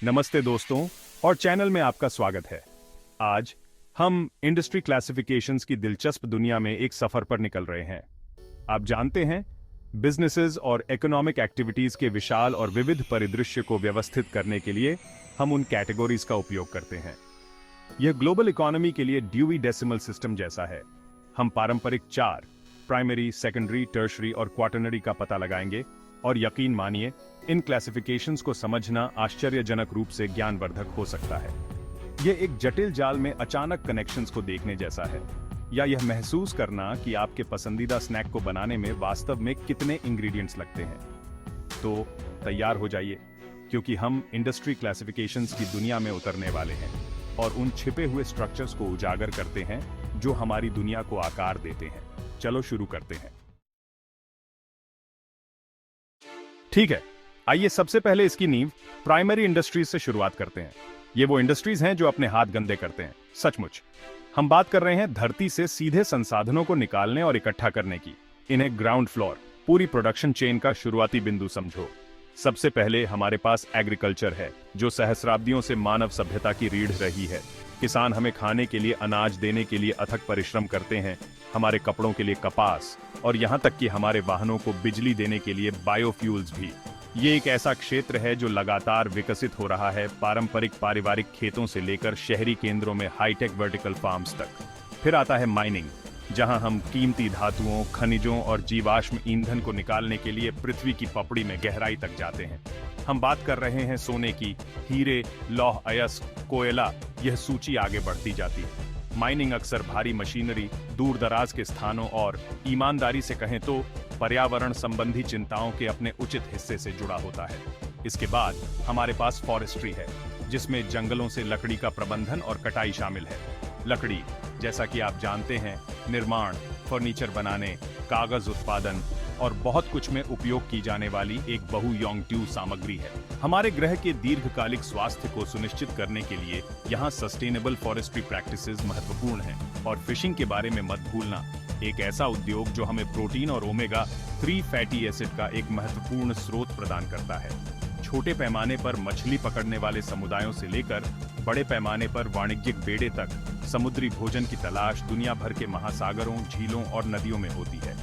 नमस्ते दोस्तों और चैनल में आपका स्वागत है। आज हम इंडस्ट्री क्लासिफिकेशंस की दिलचस्प दुनिया में एक सफर पर निकल रहे हैं। आप जानते हैं, बिजनेसेस और इकोनॉमिक एक्टिविटीज के विशाल और विविध परिदृश्य को व्यवस्थित करने के लिए हम उन कैटेगरीज का उपयोग करते हैं। यह ग्लोबल इकोनॉमी के लिए ड्यूई डेसिमल सिस्टम जैसा है। हम पारंपरिक 4 प्राइमरी, सेकेंडरी, टर्शरी और क्वाटरनरी का पता लगाएंगे और यकीन मानिए, इन क्लासिफिकेशंस को समझना आश्चर्यजनक रूप से ज्ञानवर्धक हो सकता है। यह एक जटिल जाल में अचानक कनेक्शंस को देखने जैसा है, या यह महसूस करना कि आपके पसंदीदा स्नैक को बनाने में वास्तव में कितने इंग्रेडिएंट्स लगते हैं। तो तैयार हो जाइए, क्योंकि हम इंडस्ट्री क्लासिफिकेशंस की दुनिया में उतरने वाले हैं और उन छिपे हुए स्ट्रक्चर्स को उजागर करते हैं जो हमारी दुनिया को आकार देते हैं। चलो शुरू करते हैं। ठीक है, आइए सबसे पहले इसकी नींव प्राइमरी इंडस्ट्रीज से शुरुआत करते हैं। ये वो इंडस्ट्रीज हैं जो अपने हाथ गंदे करते हैं, सचमुच। हम बात कर रहे हैं धरती से सीधे संसाधनों को निकालने और इकट्ठा करने की। इन्हें ग्राउंड फ्लोर, पूरी प्रोडक्शन चेन का शुरुआती बिंदु समझो। सबसे पहले हमारे पास एग्रीकल्चर है, जो सहस्राब्दियों से मानव सभ्यता की रीढ़ रही है। किसान हमें खाने के लिए अनाज देने के लिए अथक परिश्रम करते हैं, हमारे कपड़ों के लिए कपास, और यहाँ तक कि हमारे वाहनों को बिजली देने के लिए बायोफ्यूल्स भी। ये एक ऐसा क्षेत्र है जो लगातार विकसित हो रहा है, पारंपरिक पारिवारिक खेतों से लेकर शहरी केंद्रों में हाईटेक वर्टिकल फार्म्स तक। फिर आता है माइनिंग, जहां हम कीमती धातुओं, खनिजों और जीवाश्म ईंधन को निकालने के लिए पृथ्वी की पपड़ी में गहराई तक जाते हैं। हम बात कर रहे हैं सोने की, हीरे, लौह अयस्क, कोयला। यह सूची आगे बढ़ती जाती है। माइनिंग अक्सर भारी मशीनरी, दूर दराज के स्थानों और ईमानदारी से कहें तो पर्यावरण संबंधी चिंताओं के अपने उचित हिस्से से जुड़ा होता है। इसके बाद हमारे पास फॉरेस्ट्री है, जिसमें जंगलों से लकड़ी का प्रबंधन और कटाई शामिल है। लकड़ी, जैसा कि आप जानते हैं, निर्माण, फर्नीचर बनाने, कागज उत्पादन और बहुत कुछ में उपयोग की जाने वाली एक बहुयोंग्यू सामग्री है। हमारे ग्रह के दीर्घकालिक स्वास्थ्य को सुनिश्चित करने के लिए यहाँ सस्टेनेबल फॉरेस्ट्री प्रैक्टिसेस महत्वपूर्ण हैं। और फिशिंग के बारे में मत भूलना, एक ऐसा उद्योग जो हमें प्रोटीन और ओमेगा 3 फैटी एसिड का एक महत्वपूर्ण स्रोत प्रदान करता है। छोटे पैमाने पर मछली पकड़ने वाले समुदायों से लेकर बड़े पैमाने पर वाणिज्यिक बेड़े तक समुद्री भोजन की तलाश दुनिया भर के महासागरों, झीलों और नदियों में होती है।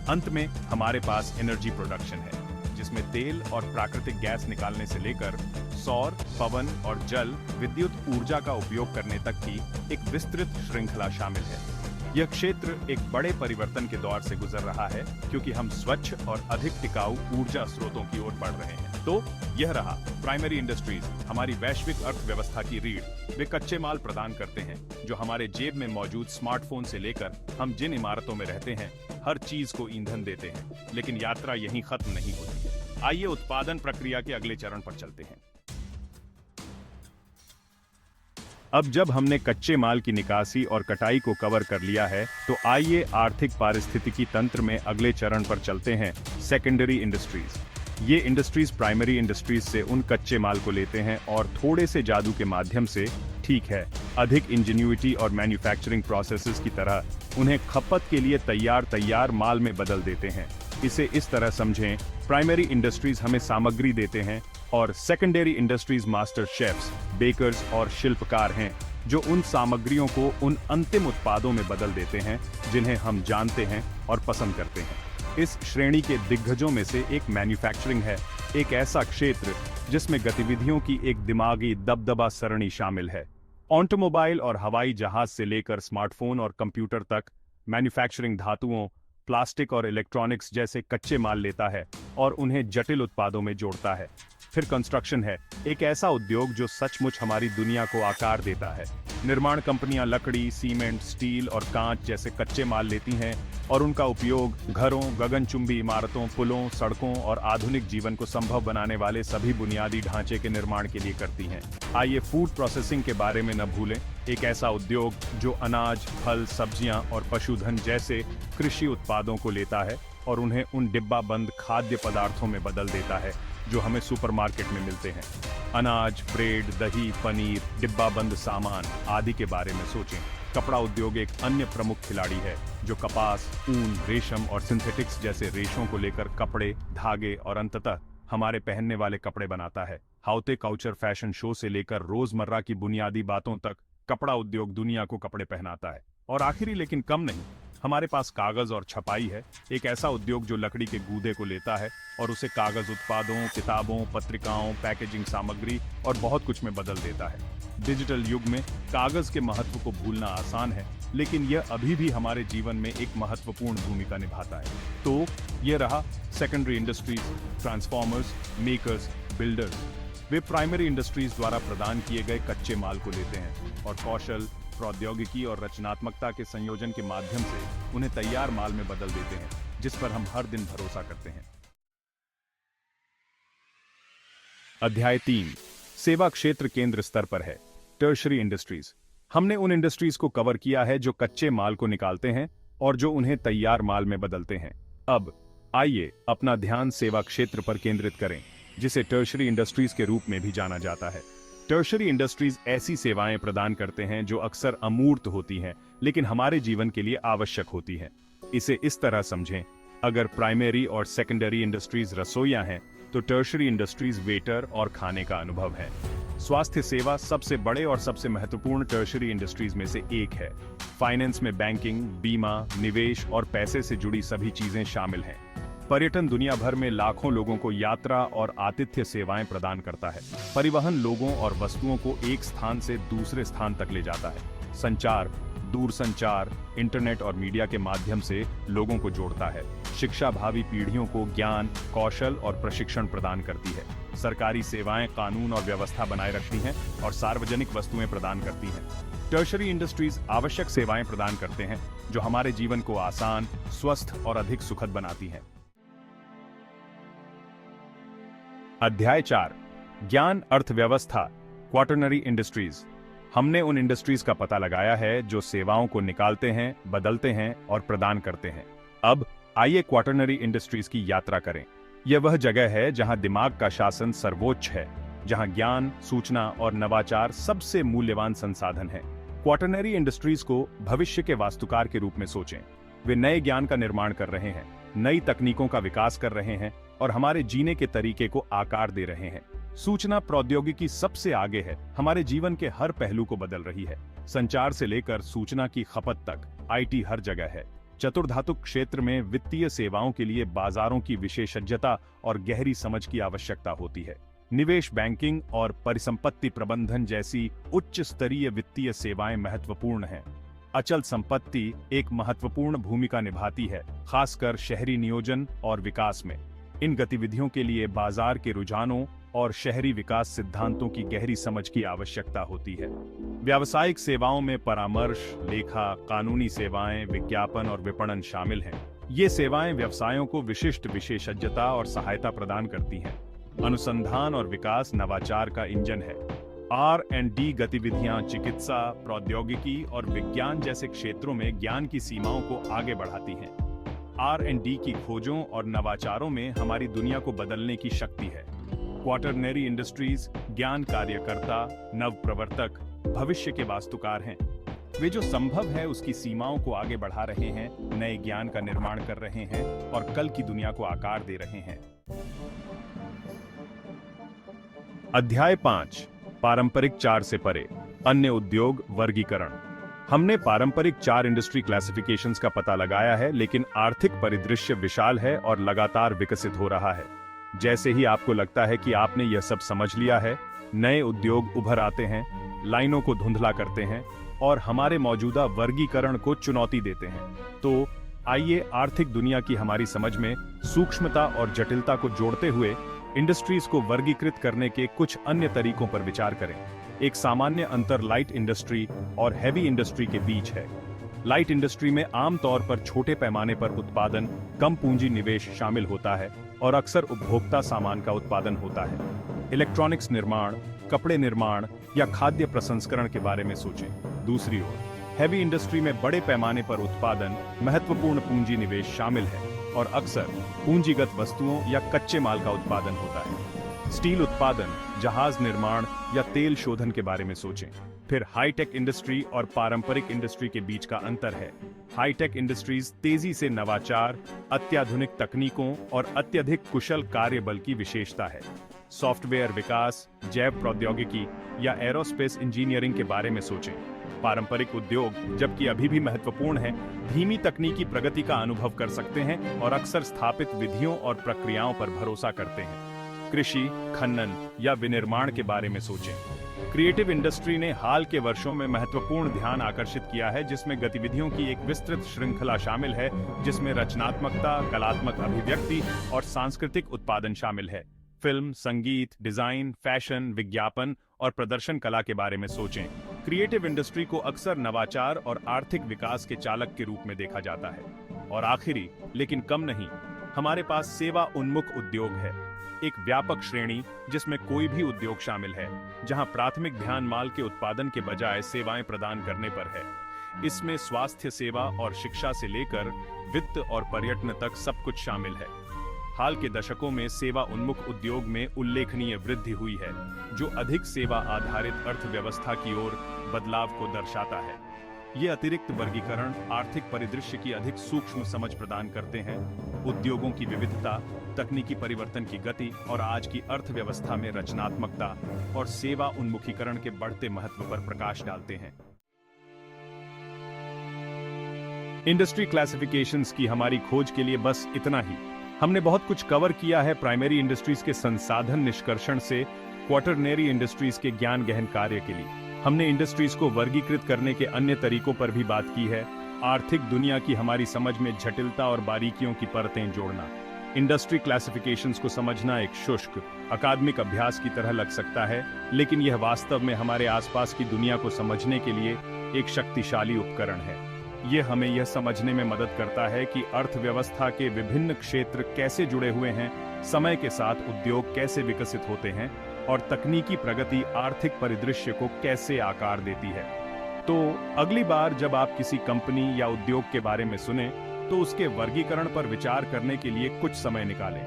अंत में हमारे पास एनर्जी प्रोडक्शन है, जिसमें तेल और प्राकृतिक गैस निकालने से लेकर सौर, पवन और जल विद्युत ऊर्जा का उपयोग करने तक की एक विस्तृत श्रृंखला शामिल है। यह क्षेत्र एक बड़े परिवर्तन के दौर से गुजर रहा है, क्योंकि हम स्वच्छ और अधिक टिकाऊ ऊर्जा स्रोतों की ओर बढ़ रहे हैं। तो यह रहा प्राइमरी इंडस्ट्रीज, हमारी वैश्विक अर्थव्यवस्था की रीढ़। वे कच्चे माल प्रदान करते हैं जो हमारे जेब में मौजूद स्मार्टफोन से लेकर हम जिन इमारतों में रहते हैं, हर चीज को ईंधन देते हैं। लेकिन यात्रा यहीं खत्म नहीं होती है। आइए उत्पादन प्रक्रिया के अगले चरण पर चलते हैं। अब जब हमने कच्चे माल की निकासी और कटाई को कवर कर लिया है, तो आइए आर्थिक पारिस्थितिकी तंत्र में अगले चरण पर चलते हैं, सेकेंडरी इंडस्ट्रीज। ये इंडस्ट्रीज प्राइमरी इंडस्ट्रीज से उन कच्चे माल को लेते हैं और थोड़े से जादू के माध्यम से, ठीक है, अधिक इंजीन्यूइटी और मैन्युफैक्चरिंग प्रोसेसेस की तरह, उन्हें खपत के लिए तैयार माल में बदल देते हैं। इसे इस तरह समझें, प्राइमरी इंडस्ट्रीज हमें सामग्री देते हैं और secondary industries master chefs, bakers और शिल्पकार हैं, जो उन सामग्रियों को उन अंतिम उत्पादों में बदल देते हैं जिन्हें हम जानते हैं और पसंद करते हैं। इस श्रेणी के दिग्गजों में से एक मैन्युफैक्चरिंग है, एक ऐसा क्षेत्र जिसमें गतिविधियों की एक दिमागी दबदबा सरणी शामिल है। ऑटोमोबाइल और हवाई जहाज से लेकर स्मार्टफोन और कंप्यूटर तक, मैन्युफैक्चरिंग धातुओं, प्लास्टिक और इलेक्ट्रॉनिक्स जैसे कच्चे माल लेता है और उन्हें जटिल उत्पादों में जोड़ता है। फिर कंस्ट्रक्शन है, एक ऐसा उद्योग जो सचमुच हमारी दुनिया को आकार देता है। निर्माण कंपनियां लकड़ी, सीमेंट, स्टील और कांच जैसे कच्चे माल लेती हैं और उनका उपयोग घरों, गगनचुंबी इमारतों, पुलों, सड़कों और आधुनिक जीवन को संभव बनाने वाले सभी बुनियादी ढांचे के निर्माण के लिए करती हैं। आइए फूड प्रोसेसिंग के बारे में न भूलें, एक ऐसा उद्योग जो अनाज, फल, सब्जियां और पशुधन जैसे कृषि उत्पादों को लेता है और उन्हें उन डिब्बाबंद खाद्य पदार्थों में बदल देता है जो हमें सुपरमार्केट में मिलते हैं। अनाज, ब्रेड, दही, पनीर, डिब्बाबंद सामान आदि के बारे में सोचें। कपड़ा उद्योग एक अन्य प्रमुख खिलाड़ी है, जो कपास, ऊन, रेशम और सिंथेटिक्स जैसे रेशों को लेकर कपड़े, धागे और अंततः हमारे पहनने वाले कपड़े बनाता है। हाउते काउचर फैशन शो से लेकर रोजमर्रा की बुनियादी बातों तक कपड़ा उद्योग दुनिया को कपड़े पहनाता है। और आखिरी लेकिन कम नहीं, हमारे पास कागज और छपाई है, एक ऐसा उद्योग जो लकड़ी के गूदे को लेता है और उसे कागज उत्पादों, किताबों, पत्रिकाओं, पैकेजिंग सामग्री और बहुत कुछ में बदल देता है। डिजिटल युग में कागज के महत्व को भूलना आसान है, लेकिन यह अभी भी हमारे जीवन में एक महत्वपूर्ण भूमिका निभाता है। तो यह रहा secondary industries, transformers, makers, builders. वे प्राइमरी इंडस्ट्रीज द्वारा प्रदान किए गए कच्चे माल को लेते हैं और कौशल, प्रौद्योगिकी और रचनात्मकता के संयोजन के माध्यम से उन्हें तैयार माल में बदल देते हैं, जिस पर हम हर दिन भरोसा करते हैं। अध्याय 3 सेवा क्षेत्र केंद्र स्तर पर है, टर्शरी इंडस्ट्रीज। हमने उन इंडस्ट्रीज को कवर किया है जो कच्चे माल को निकालते हैं और जो उन्हें तैयार माल में बदलते हैं। अब आइए अपना ध्यान सेवा क्षेत्र पर केंद्रित करें, जिसे टर्शरी इंडस्ट्रीज के रूप में भी जाना जाता है। टर्शरी इंडस्ट्रीज ऐसी सेवाएं प्रदान करते हैं जो अक्सर अमूर्त होती हैं, लेकिन हमारे जीवन के लिए आवश्यक होती हैं। इसे इस तरह समझें, अगर प्राइमरी और सेकेंडरी इंडस्ट्रीज रसोइयां हैं, तो टर्शरी इंडस्ट्रीज वेटर और खाने का अनुभव है। स्वास्थ्य सेवा सबसे बड़े और सबसे महत्वपूर्ण टर्शरी इंडस्ट्रीज में से एक है। फाइनेंस में बैंकिंग, बीमा, निवेश और पैसे से जुड़ी सभी चीजें शामिल हैं। पर्यटन दुनिया भर में लाखों लोगों को यात्रा और आतिथ्य सेवाएं प्रदान करता है। परिवहन लोगों और वस्तुओं को एक स्थान से दूसरे स्थान तक ले जाता है। संचार दूरसंचार, इंटरनेट और मीडिया के माध्यम से लोगों को जोड़ता है। शिक्षा भावी पीढ़ियों को ज्ञान, कौशल और प्रशिक्षण प्रदान करती है। सरकारी सेवाएं कानून और व्यवस्था बनाए रखती हैं और सार्वजनिक वस्तुएं प्रदान करती हैं। टर्शरी इंडस्ट्रीज आवश्यक सेवाएं प्रदान करते हैं जो हमारे जीवन को आसान, स्वस्थ और अधिक सुखद बनाती हैं। अध्याय 4 ज्ञान अर्थव्यवस्था, क्वाटरनरी इंडस्ट्रीज। हमने उन इंडस्ट्रीज का पता लगाया है जो सेवाओं को निकालते हैं, बदलते हैं और प्रदान करते हैं। अब आइए क्वाटरनरी इंडस्ट्रीज की यात्रा करें। यह वह जगह है जहां दिमाग का शासन सर्वोच्च है, जहां ज्ञान, सूचना और नवाचार सबसे मूल्यवान संसाधन है। क्वाटरनरी इंडस्ट्रीज को भविष्य के वास्तुकार के रूप में सोचें। वे नए ज्ञान का निर्माण कर रहे हैं, नई तकनीकों का विकास कर रहे हैं और हमारे जीने के तरीके को आकार दे रहे हैं। सूचना प्रौद्योगिकी सबसे आगे है, हमारे जीवन के हर पहलू को बदल रही है। संचार से लेकर सूचना की खपत तक आईटी हर जगह है। चतुर्धातु क्षेत्र में वित्तीय सेवाओं के लिए बाजारों की विशेषज्ञता और गहरी समझ की आवश्यकता होती है। निवेश बैंकिंग और परिसंपत्ति प्रबंधन जैसी उच्च स्तरीय वित्तीय सेवाएं महत्वपूर्ण हैं। अचल संपत्ति एक महत्वपूर्ण भूमिका निभाती है, खासकर शहरी नियोजन और विकास में। इन गतिविधियों के लिए बाजार के रुझानों और शहरी विकास सिद्धांतों की गहरी समझ की आवश्यकता होती है। व्यावसायिक सेवाओं में परामर्श, लेखा, कानूनी सेवाएं, विज्ञापन और विपणन शामिल हैं। ये सेवाएं व्यवसायों को विशिष्ट विशेषज्ञता और सहायता प्रदान करती हैं। अनुसंधान और विकास नवाचार का इंजन है। R&D गतिविधियां चिकित्सा, प्रौद्योगिकी और विज्ञान जैसे क्षेत्रों में ज्ञान की सीमाओं को आगे बढ़ाती हैं। R&D की खोजों और नवाचारों में हमारी दुनिया को बदलने की शक्ति है। क्वाटरनरी इंडस्ट्रीज ज्ञान कार्यकर्ता, नव प्रवर्तक, भविष्य के वास्तुकार हैं। वे जो संभव है उसकी सीमाओं को आगे बढ़ा रहे हैं, नए ज्ञान का निर्माण कर रहे हैं और कल की दुनिया को आकार दे रहे हैं। अध्याय 5 पारंपरिक 4 से परे, अन्य उद्योग वर्गीकरण। हमने पारंपरिक 4 इंडस्ट्री क्लासिफिकेशंस का पता लगाया है, लेकिन आर्थिक परिदृश्य विशाल है और लगातार विकसित हो रहा है। जैसे ही आपको लगता है कि आपने यह सब समझ लिया है, नए उद्योग उभर आते हैं, लाइनों को धुंधला करते हैं और हमारे मौजूदा वर्गीकरण को चुनौती देते हैं। तो आइए आर्थिक दुनिया की हमारी समझ में सूक्ष्मता और जटिलता को जोड़ते हुए इंडस्ट्रीज को वर्गीकृत करने के कुछ अन्य तरीकों पर विचार करें। एक सामान्य अंतर लाइट इंडस्ट्री और हैवी इंडस्ट्री के बीच है। लाइट इंडस्ट्री में आमतौर पर छोटे पैमाने पर उत्पादन, कम पूंजी निवेश शामिल होता है और अक्सर उपभोक्ता सामान का उत्पादन होता है। इलेक्ट्रॉनिक्स निर्माण, कपड़े निर्माण या खाद्य प्रसंस्करण के बारे में सोचें। दूसरी ओर हैवी इंडस्ट्री में बड़े पैमाने पर उत्पादन, महत्वपूर्ण पूंजी निवेश शामिल है और अक्सर पूंजीगत वस्तुओं या कच्चे माल का उत्पादन होता है। स्टील उत्पादन, जहाज निर्माण या तेल शोधन के बारे में सोचें। फिर हाईटेक इंडस्ट्री और पारंपरिक इंडस्ट्री के बीच का अंतर है। हाईटेक इंडस्ट्रीज तेजी से नवाचार, अत्याधुनिक तकनीकों और अत्यधिक कुशल कार्यबल की विशेषता है। सॉफ्टवेयर विकास, जैव प्रौद्योगिकी या एरोस्पेस इंजीनियरिंग के बारे में सोचें। पारंपरिक उद्योग, जबकि अभी भी महत्वपूर्ण है, धीमी तकनीकी प्रगति का अनुभव कर सकते हैं और अक्सर स्थापित विधियों और प्रक्रियाओं पर भरोसा करते हैं। कृषि, खनन या विनिर्माण के बारे में सोचें। क्रिएटिव इंडस्ट्री ने हाल के वर्षों में महत्वपूर्ण ध्यान आकर्षित किया है, जिसमें गतिविधियों की एक विस्तृत श्रृंखला शामिल है, जिसमें रचनात्मकता, कलात्मक अभिव्यक्ति और सांस्कृतिक उत्पादन शामिल है। फिल्म, संगीत, डिजाइन, फैशन, विज्ञापन और प्रदर्शन कला के बारे में सोचें। क्रिएटिव इंडस्ट्री को अक्सर नवाचार और आर्थिक विकास के चालक के रूप में देखा जाता है। और आखिरी, लेकिन कम नहीं, हमारे पास सेवा उन्मुख उद्योग है, एक व्यापक श्रेणी जिसमें कोई भी उद्योग शामिल है, जहां प्राथमिक ध्यान माल के उत्पादन के बजाय सेवाएं प्रदान करने पर है। इसमें स्वास्थ्य सेवा और शिक्षा से लेकर वित्त और पर्यटन तक सब कुछ शामिल है। हाल के दशकों में सेवा उन्मुख उद्योग में उल्लेखनीय वृद्धि हुई है, जो अधिक सेवा आधारित अर्थव्यवस्था की ओर बदलाव को दर्शाता है। ये अतिरिक्त वर्गीकरण आर्थिक परिदृश्य की अधिक सूक्ष्म समझ प्रदान करते हैं, उद्योगों की विविधता, तकनीकी परिवर्तन की गति और आज की अर्थव्यवस्था में रचनात्मकता और सेवा उन्मुखीकरण के बढ़ते महत्व पर प्रकाश डालते हैं। इंडस्ट्री क्लासिफिकेशंस की हमारी खोज के लिए बस इतना ही। हमने बहुत कुछ कवर किया है, प्राइमरी इंडस्ट्रीज के संसाधन निष्कर्षण से क्वाटरनरी इंडस्ट्रीज के ज्ञान गहन कार्य के लिए। हमने इंडस्ट्रीज को वर्गीकृत करने के अन्य तरीकों पर भी बात की है, आर्थिक दुनिया की हमारी समझ में जटिलता और बारीकियों की परतें जोड़ना। इंडस्ट्री क्लासिफिकेशंस को समझना एक शुष्क अकादमिक अभ्यास की तरह लग सकता है, लेकिन यह वास्तव में हमारे आसपास की दुनिया को समझने के लिए एक शक्तिशाली उपकरण है। यह हमें यह समझने में मदद करता है कि अर्थव्यवस्था के विभिन्न क्षेत्र कैसे जुड़े हुए हैं, समय के साथ उद्योग कैसे विकसित होते हैं और तकनीकी प्रगति आर्थिक परिदृश्य को कैसे आकार देती है। तो अगली बार जब आप किसी कंपनी या उद्योग के बारे में सुने, तो उसके वर्गीकरण पर विचार करने के लिए कुछ समय निकालें।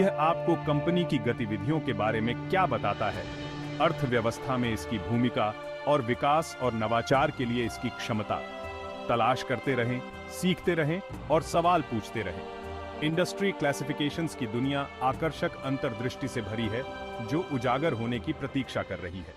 यह आपको कंपनी की गतिविधियों के बारे में क्या बताता है, अर्थव्यवस्था में इसकी भूमिका और विकास और नवाचार के लिए इसकी क्षमता। तलाश करते रहें, सीखते रहें और सवाल पूछते रहें। इंडस्ट्री क्लासिफिकेशंस की दुनिया आकर्षक अंतर्दृष्टि से भरी है, जो उजागर होने की प्रतीक्षा कर रही है।